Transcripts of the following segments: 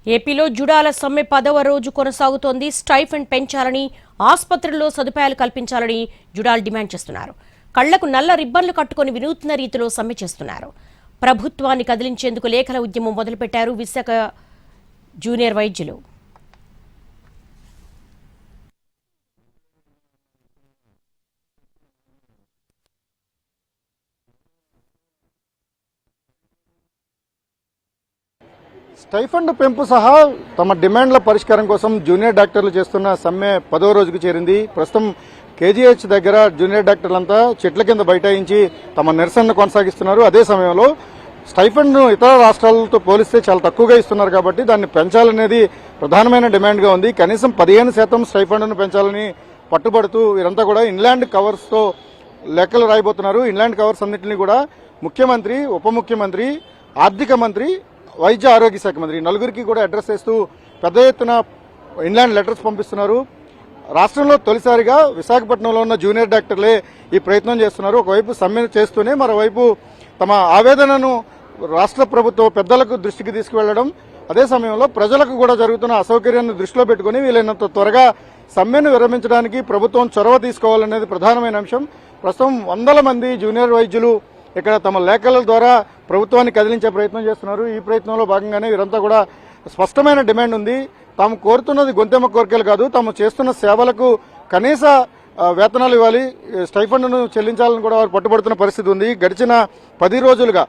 ఏపీలో జుడాల సమ్మె 10వ రోజు కొనసాగుతోంది. స్టైఫండ్ పెంచాలని, ఆసుపత్రుల్లో సదుపాయాలు కల్పించాలని జుడాలు డిమాండ్ చేస్తున్నారు. కళ్లకు నల్ల రిబ్బన్లు కట్టుకుని వినూత్న రీతిలో సమ్మె చేస్తున్నారు. ప్రభుత్వాన్ని కదిలించేందుకు లేఖల ఉద్యమం మొదలుపెట్టారు విశాఖ జూనియర్ వైద్యులు. స్టైఫండ్ పెంపు సహా తమ డిమాండ్ల పరిష్కారం కోసం జూనియర్ డాక్టర్లు చేస్తున్న సమ్మె 10వ రోజుకు చేరింది. ప్రస్తుతం కేజీహెచ్ దగ్గర జూనియర్ డాక్టర్లంతా చెట్ల కింద బైఠాయించి తమ నిరసనను కొనసాగిస్తున్నారు. అదే సమయంలో స్టైఫండ్ను ఇతర రాష్ట్రాలతో పోలిస్తే చాలా తక్కువగా ఇస్తున్నారు కాబట్టి దాన్ని పెంచాలనేది ప్రధానమైన డిమాండ్గా ఉంది. కనీసం 15% స్టైఫండ్ను పెంచాలని పట్టుబడుతూ వీరంతా కూడా ఇన్లాండ్ కవర్స్తో లెక్కలు రాయబోతున్నారు. ఇన్లాండ్ కవర్స్ అన్నింటినీ కూడా ముఖ్యమంత్రి, ఉప ముఖ్యమంత్రి, ఆర్థిక మంత్రి, వైద్య ఆరోగ్య శాఖ మంత్రి నలుగురికి కూడా అడ్రస్ చేస్తూ పెద్ద ఎత్తున ఇన్లాండ్ లెటర్స్ పంపిస్తున్నారు. రాష్ట్రంలో తొలిసారిగా విశాఖపట్నంలో ఉన్న జూనియర్ డాక్టర్లే ఈ ప్రయత్నం చేస్తున్నారు. ఒకవైపు సమ్మె చేస్తూనే మరోవైపు తమ ఆవేదనను రాష్ట్ర ప్రభుత్వ పెద్దలకు దృష్టికి తీసుకువెళ్లడం, అదే సమయంలో ప్రజలకు కూడా జరుగుతున్న అసౌకర్యాన్ని దృష్టిలో పెట్టుకుని వీలైనంత త్వరగా సమ్మెను విరమించడానికి ప్రభుత్వం చొరవ తీసుకోవాలనేది ప్రధానమైన అంశం. ప్రస్తుతం వందల మంది జూనియర్ వైద్యులు ఇక్కడ తమ లేఖల ద్వారా ప్రభుత్వాన్ని కదిలించే ప్రయత్నం చేస్తున్నారు. ఈ ప్రయత్నంలో భాగంగానే వీరంతా కూడా స్పష్టమైన డిమాండ్ ఉంది. తాము కోరుతున్నది గొంతెమ్మ కోరికలు కాదు, తాము చేస్తున్న సేవలకు కనీస వేతనాలు ఇవ్వాలి, స్టైఫండ్ను చెల్లించాలని కూడా వారు పట్టుబడుతున్న పరిస్థితి ఉంది. గడిచిన 10 రోజులుగా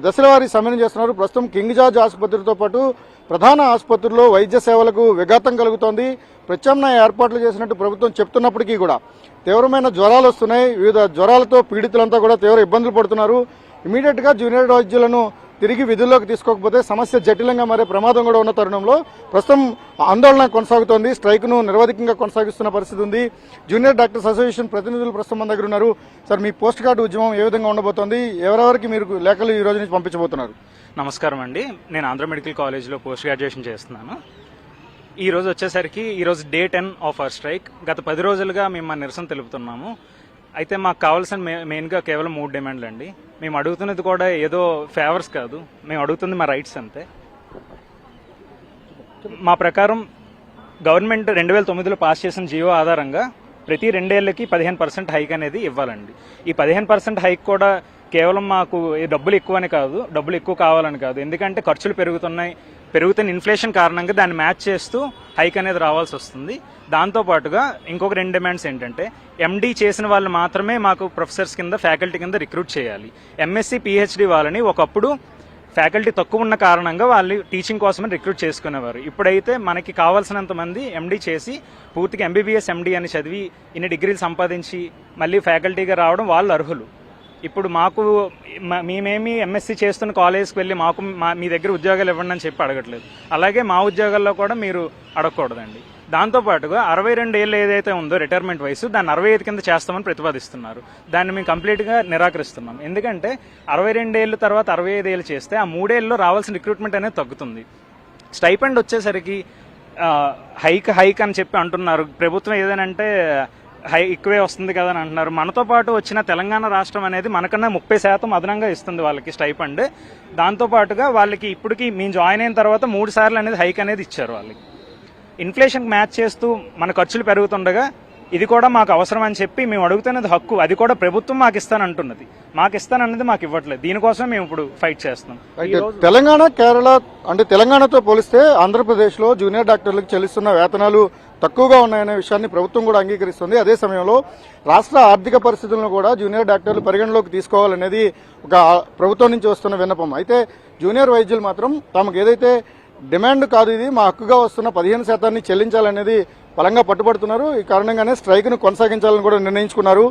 దశల వారీ సమ్మెను చేస్తున్నారు. ప్రస్తుతం కింగ్ జార్జ్ ఆసుపత్రితో పాటు ప్రధాన ఆసుపత్రుల్లో వైద్య సేవలకు విఘాతం కలుగుతోంది. ప్రత్యామ్నాయ ఏర్పాట్లు చేసినట్టు ప్రభుత్వం చెప్తున్నప్పటికీ కూడా తీవ్రమైన జ్వరాలు వస్తున్నాయి. వివిధ జ్వరాలతో పీడితులంతా కూడా తీవ్ర ఇబ్బందులు పడుతున్నారు. ఇమీడియట్ గా జూనియర్ వైద్యులను తిరిగి విధుల్లోకి తీసుకోకపోతే సమస్య జటిలంగా మారే ప్రమాదం కూడా ఉన్న తరుణంలో ప్రస్తుతం ఆందోళన కొనసాగుతోంది. స్ట్రైక్ ను నిరవధికంగా కొనసాగిస్తున్న పరిస్థితి ఉంది. జూనియర్ డాక్టర్స్ అసోసియేషన్ ప్రతినిధులు ప్రస్తుతం మన దగ్గర ఉన్నారు. సార్, మీ పోస్ట్ కార్డు ఉద్యమం ఏ విధంగా ఉండబోతోంది? ఎవరెవరికి మీరు లేఖలు ఈ రోజు నుంచి పంపించబోతున్నారు? నమస్కారం అండి, నేను ఆంధ్ర మెడికల్ కాలేజ్లో పోస్ట్ గ్రాడ్యుయేషన్ చేస్తున్నాను. ఈ రోజు వచ్చేసరికి ఈరోజు డే 10 ఆఫ్ అవర్ స్ట్రైక్. గత 10 రోజులుగా మేము మా నిరసన తెలుపుతున్నాము. అయితే మాకు కావాల్సిన మెయిన్గా కేవలం 3 డిమాండ్లు అండి. మేము అడుగుతున్నది కూడా ఏదో ఫేవర్స్ కాదు, మేము అడుగుతుంది మా రైట్స్ అంతే. మా ప్రకారం గవర్నమెంట్ 2009లో పాస్ చేసిన జియో ఆధారంగా ప్రతి 2 ఏళ్లకి 15% హైక్ అనేది ఇవ్వాలండి. ఈ 15% హైక్ కూడా కేవలం మాకు డబ్బులు ఎక్కువని కాదు, డబ్బులు ఎక్కువ కావాలని కాదు, ఎందుకంటే ఖర్చులు పెరుగుతున్న ఇన్ఫ్లేషన్ కారణంగా దాన్ని మ్యాచ్ చేస్తూ హైక్ అనేది రావాల్సి వస్తుంది. దాంతోపాటుగా ఇంకొక 2 డిమాండ్స్ ఏంటంటే ఎండీ చేసిన వాళ్ళు మాత్రమే మాకు ప్రొఫెసర్స్ కింద, ఫ్యాకల్టీ కింద రిక్రూట్ చేయాలి. ఎంఎస్సీ, పిహెచ్డి వాళ్ళని ఒకప్పుడు ఫ్యాకల్టీ తక్కువ ఉన్న కారణంగా వాళ్ళు టీచింగ్ కోసమని రిక్రూట్ చేసుకునేవారు. ఇప్పుడైతే మనకి కావాల్సినంత మంది ఎండీ చేసి పూర్తిగా ఎంబీబీఎస్, ఎండీ అని చదివి ఇన్ని డిగ్రీలు సంపాదించి మళ్ళీ ఫ్యాకల్టీగా రావడం వాళ్ళు అర్హులు. ఇప్పుడు మాకు మేమేమి ఎంఎస్సీ చేస్తున్న కాలేజ్కి వెళ్ళి మాకు మీ దగ్గర ఉద్యోగాలు ఇవ్వండి అని చెప్పి అడగట్లేదు. అలాగే మా ఉద్యోగాల్లో కూడా మీరు అడగకూడదండి. దాంతోపాటుగా 62 ఏళ్ళు ఏదైతే ఉందో రిటైర్మెంట్ వయసు, దాన్ని 65 కింద చేస్తామని ప్రతిపాదిస్తున్నారు. దాన్ని మేము కంప్లీట్గా నిరాకరిస్తున్నాం. ఎందుకంటే 62 ఏళ్ళ తర్వాత 65 ఏళ్ళు చేస్తే ఆ 3 ఏళ్ళలో రావాల్సిన రిక్రూట్మెంట్ అనేది తగ్గుతుంది. స్టైపెండ్ వచ్చేసరికి హైక్ అని చెప్పి అంటున్నారు. ప్రభుత్వం ఏదైనంటే ఎక్కువే వస్తుంది కదా అని అంటున్నారు. మనతో పాటు వచ్చిన తెలంగాణ రాష్ట్రం అనేది మనకన్నా 30% అదనంగా ఇస్తుంది వాళ్ళకి స్టైఫండ్. దాంతోపాటుగా వాళ్ళకి ఇప్పటికి మేము జాయిన్ అయిన తర్వాత 3 సార్లు అనేది హైక్ అనేది ఇచ్చారు వాళ్ళకి. ఇన్ఫ్లేషన్ మ్యాచ్ చేస్తూ మన ఖర్చులు పెరుగుతుండగా ఇది కూడా మాకు అవసరం అని చెప్పి మేము అడుగుతున్నది హక్కు, అది కూడా ప్రభుత్వం మాకు ఇస్తానంటున్నది. మాకు ఇస్తానన్నది మాకు ఇవ్వట్లేదు. దీనికోసం మేము ఇప్పుడు ఫైట్ చేస్తున్నాం. తెలంగాణ, కేరళ అంటే తెలంగాణతో పోలిస్తే ఆంధ్రప్రదేశ్లో జూనియర్ డాక్టర్లకు చెల్లిస్తున్న వేతనాలు తక్కువగా ఉన్నాయనే విషయాన్ని ప్రభుత్వం కూడా అంగీకరిస్తుంది. అదే సమయంలో రాష్ట్ర ఆర్థిక పరిస్థితులను కూడా జూనియర్ డాక్టర్లు పరిగణలోకి తీసుకోవాలనేది ఒక ప్రభుత్వం నుంచి వస్తున్న విన్నపం. అయితే జూనియర్ వైద్యులు మాత్రం తమకు ఏదైతే డిమాండ్ కాదు, ఇది మా హక్కుగా వస్తున్న 15% చెల్లించాలనేది బలంగా పట్టుబడుతున్నారు. ఈ కారణంగానే స్ట్రైక్ను కొనసాగించాలని కూడా నిర్ణయించుకున్నారు.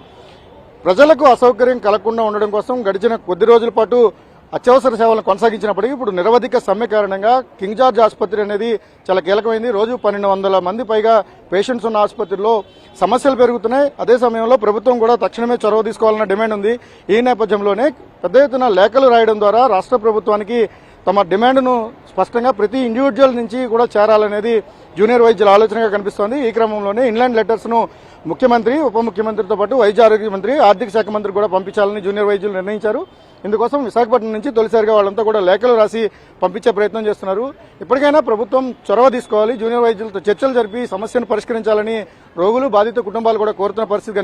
ప్రజలకు అసౌకర్యం కలగకుండా ఉండడం కోసం గడిచిన కొద్ది రోజుల పాటు అత్యవసర సేవలను కొనసాగించినప్పటికీ ఇప్పుడు నిరవధిక సమ్మె కారణంగా కింగ్ జార్జ్ ఆసుపత్రి అనేది చాలా కీలకమైంది. రోజు 1200 మంది పైగా పేషెంట్స్ ఉన్న ఆసుపత్రిలో సమస్యలు పెరుగుతున్నాయి. అదే సమయంలో ప్రభుత్వం కూడా తక్షణమే చొరవ తీసుకోవాలన్న డిమాండ్ ఉంది. ఈ నేపథ్యంలోనే పెద్ద ఎత్తున లేఖలు రాయడం ద్వారా రాష్ట్ర ప్రభుత్వానికి తమ డిమాండ్ను స్పష్టంగా ప్రతి ఇండివిజువల్ నుంచి కూడా చేరాలనేది జూనియర్ వైద్యుల ఆలోచనగా కనిపిస్తోంది. ఈ క్రమంలోనే ఇన్లాండ్ లెటర్స్ను ముఖ్యమంత్రి, ఉప ముఖ్యమంత్రితో పాటు వైద్య ఆరోగ్య మంత్రి, ఆర్థిక శాఖ మంత్రి కూడా పంపించాలని జూనియర్ వైద్యులు నిర్ణయించారు. ఇందుకోసం విశాఖపట్నం నుంచి తొలిసారిగా వాళ్ళంతా కూడా లేఖలు రాసి పంపించే ప్రయత్నం చేస్తున్నారు. ఇప్పటికైనా ప్రభుత్వం చొరవ తీసుకోవాలి, జూనియర్ వైద్యులతో చర్చలు జరిపి సమస్యను పరిష్కరించాలని రోగులు, బాధిత కుటుంబాలు కూడా కోరుతున్న పరిస్థితి